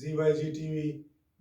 ZYG TV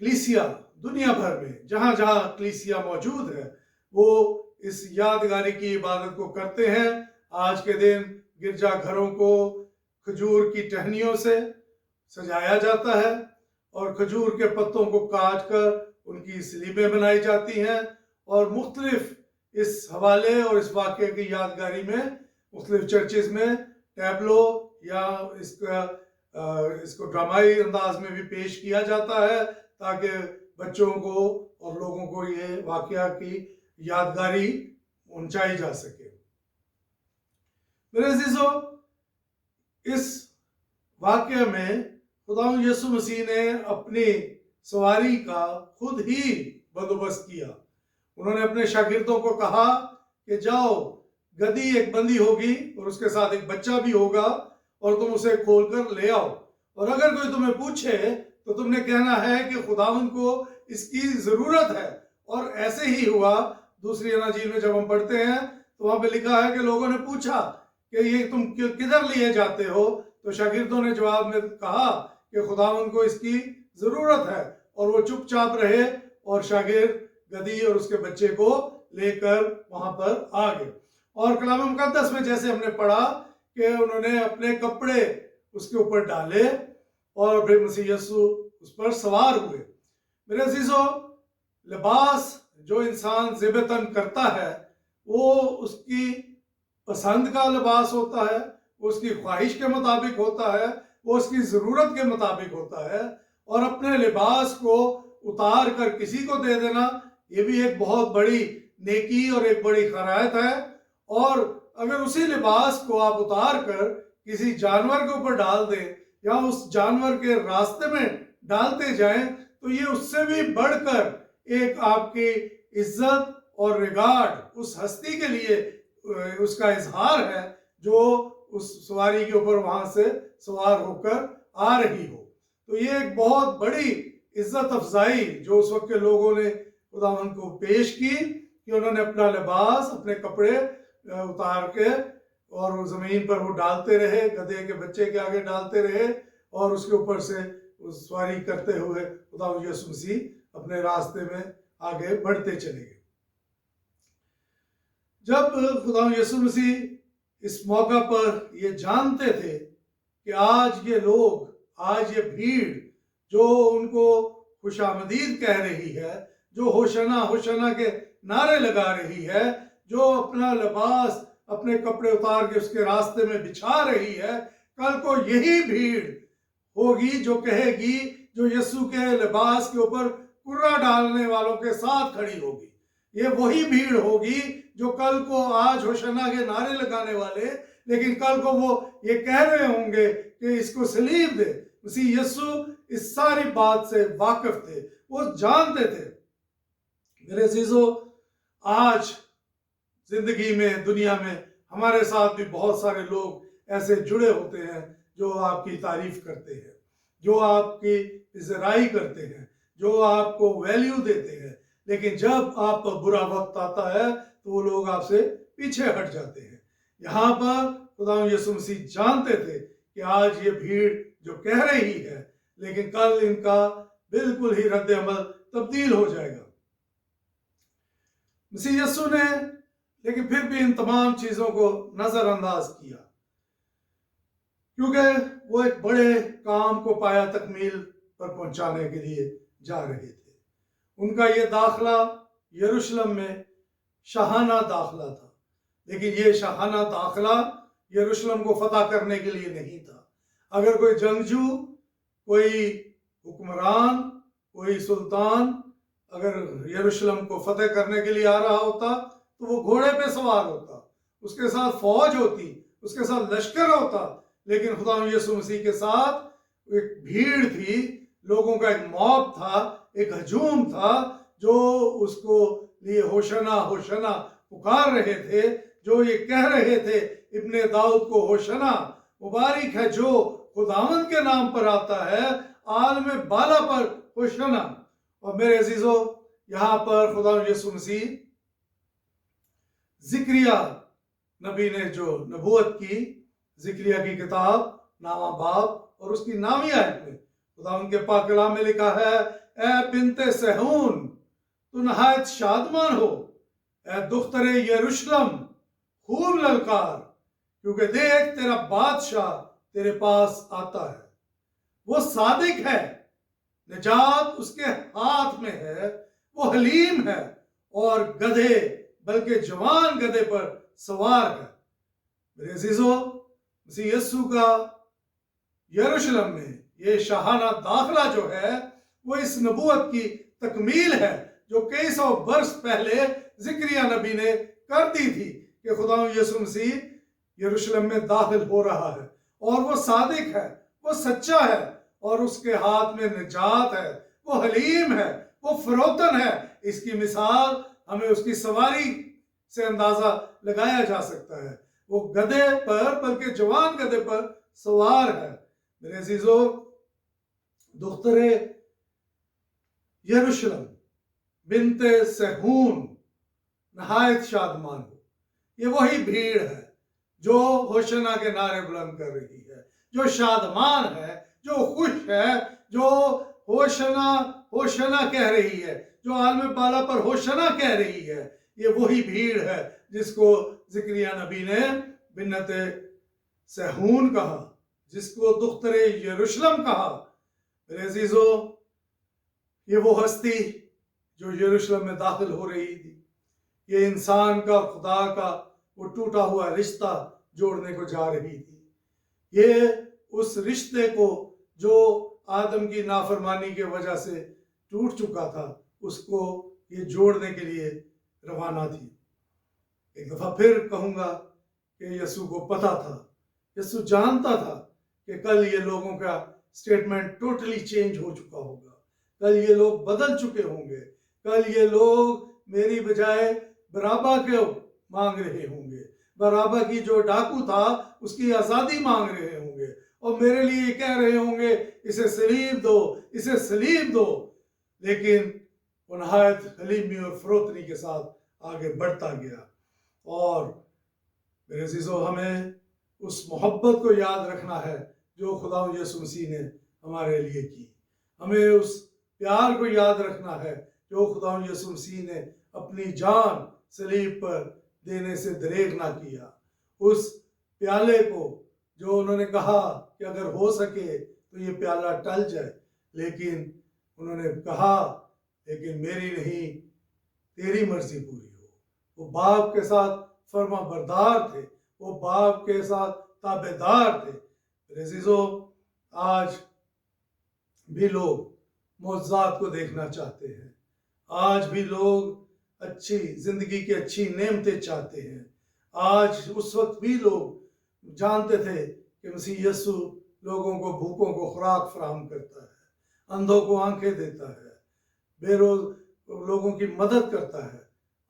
کلیسیا دنیا بھر میں جہاں جہاں کلیسیا موجود ہے وہ اس یادگاری کی عبادت کو کرتے ہیں۔ آج کے دن گرجا گھروں کو کھجور کی ٹہنیوں سے سجایا جاتا ہے اور کھجور کے پتوں کو کاٹ کر ان کی سلیبیں بنائی جاتی ہیں، اور مختلف اس حوالے اور اس واقعے کی یادگاری میں مختلف چرچز میں ٹیبلو یا اس کو ڈرامائی انداز میں بھی پیش کیا جاتا ہے تاکہ بچوں کو اور لوگوں کو یہ واقعہ کی یادگاری پہنچائی جا سکے۔ میرے عزیزو، اس واقعے میں خداوند یسوع مسیح نے اپنی سواری کا خود ہی بندوبست کیا۔ انہوں نے اپنے شاگردوں کو کہا کہ جاؤ، گدی ایک بندھی ہوگی اور اس کے ساتھ ایک بچہ بھی ہوگا، اور تم اسے کھول کر لے آؤ، اور اگر کوئی تمہیں پوچھے تو تم نے کہنا ہے کہ خداوند کو اس کی ضرورت ہے۔ اور ایسے ہی ہوا۔ دوسری اناجیل میں جب ہم پڑھتے ہیں تو وہاں پہ لکھا ہے کہ لوگوں نے پوچھا کہ یہ تم کدھر لیے جاتے ہو، تو شاگردوں نے جواب میں کہا کہ خداوند کو اس کی ضرورت ہے، اور وہ چپ چاپ رہے، اور شاگرد گدی اور اس کے بچے کو لے کر وہاں پر آ گئے۔ اور کلام مقدس میں جیسے ہم نے پڑھا کہ انہوں نے اپنے کپڑے اس کے اوپر ڈالے اور پھر مسیح یسوع اس پر سوار ہوئے۔ میرے عزیزو، لباس جو انسان ذبحً کرتا ہے وہ اس کی پسند کا لباس ہوتا ہے، وہ اس کی خواہش کے مطابق ہوتا ہے، وہ اس کی ضرورت کے مطابق ہوتا ہے، اور اپنے لباس کو اتار کر کسی کو دے دینا یہ بھی ایک بہت بڑی نیکی اور ایک بڑی خیرات ہے۔ اور اگر اسی لباس کو آپ اتار کر کسی جانور کے اوپر ڈال دیں یا اس جانور کے راستے میں ڈالتے جائیں تو یہ اس سے بھی بڑھ کر ایک آپ کی عزت اور ریگارڈ اس ہستی کے لیے اس کا اظہار ہے جو اس سواری کے اوپر وہاں سے سوار ہو کر آ رہی ہو۔ تو یہ ایک بہت بڑی عزت افزائی جو اس وقت کے لوگوں نے خداوند کو پیش کی کہ انہوں نے اپنا لباس، اپنے کپڑے اتار کے اور زمین پر وہ ڈالتے رہے، گدھے کے بچے کے آگے ڈالتے رہے، اور اس کے اوپر سے سواری کرتے ہوئے خداوند یسوع مسیح اپنے راستے میں آگے بڑھتے چلے گئے۔ جب خداوند یسوع مسیح اس موقع پر یہ جانتے تھے کہ آج یہ لوگ، آج یہ بھیڑ جو ان کو خوش آمدید کہہ رہی ہے، جو ہوشنا ہوشنا کے نعرے لگا رہی ہے، جو اپنا لباس، اپنے کپڑے اتار کے اس کے راستے میں بچھا رہی ہے، کل کو یہی بھیڑ ہوگی جو کہے گی، جو یسوع کے لباس کے اوپر کرا ڈالنے والوں کے ساتھ کھڑی ہوگی۔ یہ وہی بھیڑ ہوگی جو کل کو آج ہوشنا کے نعرے لگانے والے، لیکن کل کو وہ یہ کہہ رہے ہوں گے کہ اس کو سلیب دے۔ مسیح یسوع اس ساری بات سے واقف تھے، وہ جانتے تھے۔ میرے عزیزو، آج زندگی میں، دنیا میں ہمارے ساتھ بھی بہت سارے لوگ ایسے جڑے ہوتے ہیں جو آپ کی تعریف کرتے ہیں، جو آپ کی ازرائی کرتے ہیں، جو آپ کو ویلیو دیتے ہیں، لیکن جب آپ پر برا وقت آتا ہے تو وہ لوگ آپ سے پیچھے ہٹ جاتے ہیں۔ یہاں پر خداوند یسوع مسیح جانتے تھے کہ آج یہ بھیڑ جو کہہ رہی ہے، لیکن کل ان کا بالکل ہی رد عمل تبدیل ہو جائے گا۔ مسیح یسوع نے لیکن پھر بھی ان تمام چیزوں کو نظر انداز کیا، کیونکہ وہ ایک بڑے کام کو پایا تکمیل پر پہنچانے کے لیے جا رہے تھے۔ ان کا یہ داخلہ یروشلم میں شاہانہ داخلہ تھا، لیکن یہ شاہانہ داخلہ یروشلم کو فتح کرنے کے لیے نہیں تھا۔ اگر کوئی جنگجو، کوئی حکمران، کوئی سلطان اگر یروشلم کو فتح کرنے کے لیے آ رہا ہوتا تو وہ گھوڑے پہ سوار ہوتا، اس کے ساتھ فوج ہوتی، اس کے ساتھ لشکر ہوتا، لیکن خداوند یسوع مسیح کے ساتھ ایک بھیڑ تھی، لوگوں کا ایک موب تھا، ایک ہجوم تھا جو اس کو لیے ہوشنا ہوشنا پکار رہے تھے، جو یہ کہہ رہے تھے ابن داؤد کو ہوشنا، مبارک ہے جو خداوند کے نام پر آتا ہے، عالم بالا پر ہوشنا۔ اور میرے عزیزو، یہاں پر خداوند یسوع مسیح زکریا نبی نے جو نبوت کی، زکریا کی کتاب نامہ باب اور اس کی نامی آیت میں خداوند کے پاک کلام میں لکھا ہے اے بنت صہیون تو نہایت شادمان ہو، اے دختر یروشلم خوب للکار، کیونکہ دیکھ تیرا بادشاہ تیرے پاس آتا ہے، وہ صادق ہے، نجات اس کے ہاتھ میں ہے، وہ حلیم ہے اور گدھے بلکہ جوان گدھے پر سوار ہے۔ میرے عزیزو، مسیح یسوع کا یروشلم میں یہ شاہانہ داخلہ جو ہے وہ اس نبوت کی تکمیل ہے جو کئی سو برس پہلے زکریا نبی نے کر دی تھی کہ خدا یسوع مسیح یروشلم میں داخل ہو رہا ہے، اور وہ صادق ہے، وہ سچا ہے، اور اس کے ہاتھ میں نجات ہے، وہ حلیم ہے، وہ فروتن ہے۔ اس کی مثال ہمیں اس کی سواری سے اندازہ لگایا جا سکتا ہے، وہ گدھے پر بلکہ جوان گدھے پر سوار ہے۔ میرے عزیزو، دختر یروشلم بنت صہیون نہایت شادمان ہو، یہ وہی بھیڑ ہے جو ہوشنا کے نعرے بلند کر رہی ہے، جو شادمان ہے، جو خوش ہے، جو ہوشنا ہوشنا کہہ رہی ہے، جو عالم بالا پر ہوشنا کہہ رہی ہے۔ یہ وہی بھیڑ ہے جس کو زکریا نبی نے بنت صہیون کہا، جس کو دختر یروشلم کہا۔ میرے عزیزو، یہ وہ ہستی جو یروشلم میں داخل ہو رہی تھی، یہ انسان کا خدا کا وہ ٹوٹا ہوا رشتہ جوڑنے کو جا رہی تھی، یہ اس رشتے کو جو آدم کی نافرمانی کی وجہ سے ٹوٹ چکا تھا اس کو یہ جوڑنے کے لیے روانہ تھی۔ ایک دفعہ پھر کہوں گا کہ یسوع کو پتا تھا، یسوع جانتا تھا کہ کل یہ لوگوں کا سٹیٹمنٹ ٹوٹلی چینج ہو چکا ہوگا، کل یہ لوگ بدل چکے ہوں گے، کل یہ لوگ میری بجائے برابا کو مانگ رہے ہوں گے، برابا کی جو ڈاکو تھا اس کی آزادی مانگ رہے ہوں گے، اور میرے لیے کہہ رہے ہوں گے اسے سلیب دو، اسے سلیب دو۔ لیکن وہ نہایت حلیمی اور فروتنی کے ساتھ آگے بڑھتا گیا۔ اور میرے عزیزو، ہمیں اس محبت کو یاد رکھنا ہے جو خدا یسوع مسیح نے ہمارے لیے کی، ہمیں اس پیار کو یاد رکھنا ہے جو خدا یسوع مسیح نے اپنی جان صلیب پر دینے سے دریغ نہ کیا، اس پیالے کو جو انہوں نے کہا کہ اگر ہو سکے تو یہ پیالہ ٹل جائے، لیکن انہوں نے کہا لیکن میری نہیں تیری مرضی پوری ہو۔ وہ باپ کے ساتھ فرما بردار تھے، وہ باپ کے ساتھ تابع دار تھے۔ میرے عزیزو، آج بھی لوگ معجزات کو دیکھنا چاہتے ہیں، آج بھی لوگ اچھی زندگی کی اچھی نعمتیں چاہتے ہیں، آج اس وقت بھی لوگ جانتے تھے کہ مسیح یسوع لوگوں کو بھوکوں کو خوراک فراہم کرتا ہے، اندھوں کو آنکھیں دیتا ہے، لوگوں کی مدد کرتا ہے۔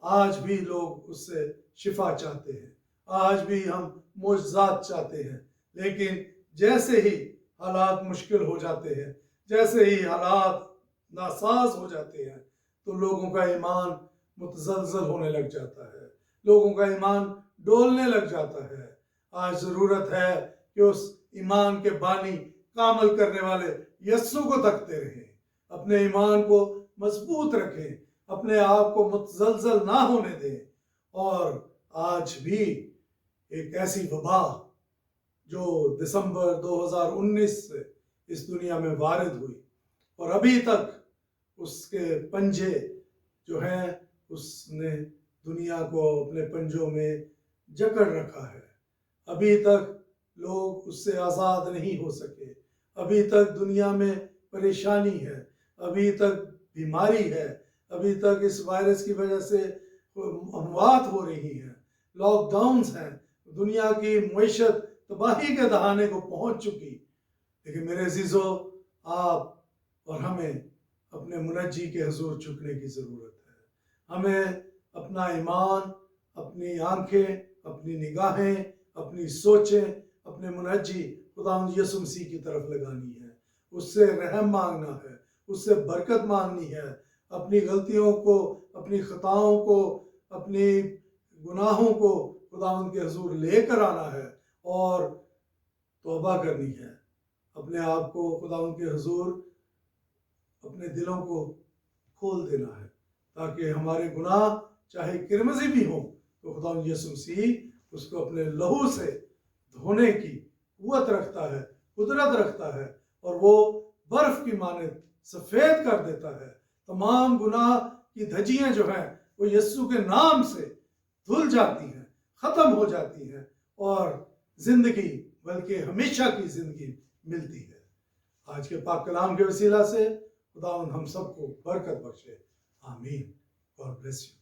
آج بھی لوگ اس سے شفا چاہتے ہیں، آج بھی ہم معجزات چاہتے ہیں، لیکن جیسے ہی حالات مشکل ہو جاتے ہیں، جیسے ہی حالات ناساز ہو جاتے ہیں تو لوگوں کا ایمان متزلزل ہونے لگ جاتا ہے، لوگوں کا ایمان ڈولنے لگ جاتا ہے۔ آج ضرورت ہے کہ اس ایمان کے بانی کامل کرنے والے یسوع کو تکتے رہیں، اپنے ایمان کو مضبوط رکھیں، اپنے آپ کو متزلزل نہ ہونے دیں۔ اور آج بھی ایک ایسی وبا جو دسمبر 2019 سے اس دنیا میں وارد ہوئی اور ابھی تک اس کے پنجے جو ہیں اس نے دنیا کو اپنے پنجوں میں جکڑ رکھا ہے، ابھی تک لوگ اس سے آزاد نہیں ہو سکے، ابھی تک دنیا میں پریشانی ہے، ابھی تک بیماری ہے، ابھی تک اس وائرس کی وجہ سے اموات ہو رہی ہیں، لاک ڈاؤنز ہیں، دنیا کی معیشت تباہی کے دہانے کو پہنچ چکی۔ لیکن میرے عزیزو، آپ اور ہمیں اپنے منجی کے حضور جھکنے کی ضرورت ہے، ہمیں اپنا ایمان، اپنی آنکھیں، اپنی نگاہیں، اپنی سوچیں اپنے منجی خدا یسوع مسیح کی طرف لگانی ہے، اس سے رحم مانگنا ہے، اس سے برکت مانگنی ہے، اپنی غلطیوں کو، اپنی خطاؤں کو، اپنی گناہوں کو خداوند کے حضور لے کر آنا ہے اور توبہ کرنی ہے، اپنے آپ کو خداوند کے حضور اپنے دلوں کو کھول دینا ہے تاکہ ہمارے گناہ چاہے کرمزی بھی ہوں تو خدا یسوع مسیح اس کو اپنے لہو سے دھونے کی قوت رکھتا ہے، قدرت رکھتا ہے، اور وہ برف کی مانند سفید کر دیتا ہے۔ تمام گناہ کی دھجیاں جو ہیں وہ یسوع کے نام سے دھل جاتی ہیں، ختم ہو جاتی ہیں، اور زندگی بلکہ ہمیشہ کی زندگی ملتی ہے۔ آج کے پاک کلام کے وسیلہ سے خداوند ہم سب کو برکت بخشے، آمین۔ God bless you.